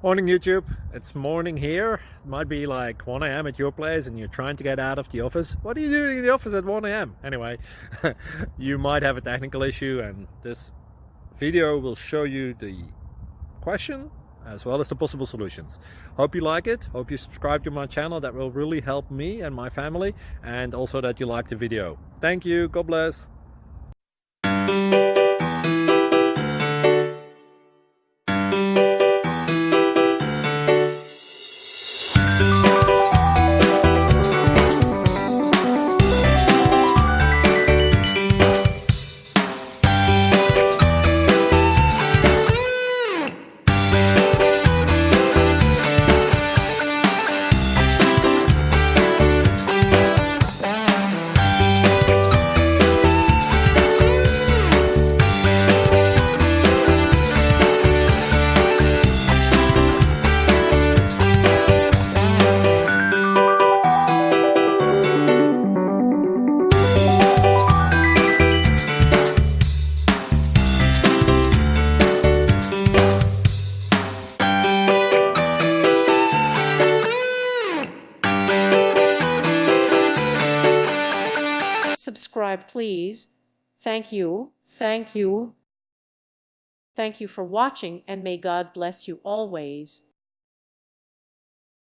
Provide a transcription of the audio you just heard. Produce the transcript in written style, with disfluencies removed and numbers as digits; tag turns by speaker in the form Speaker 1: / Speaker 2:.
Speaker 1: Morning YouTube, it's morning here. It might be like 1 a.m. at your place and you're trying to get out of the office. What are you doing in the office at 1 a.m.? Anyway, you might have a technical issue and this video will show you the question as well as the possible solutions. Hope you like it, hope you subscribe to my channel. That will really help me and my family, and also that you like the video. Thank you, God bless.
Speaker 2: Subscribe, please. Thank you. Thank you. Thank you for watching, and may God bless you always.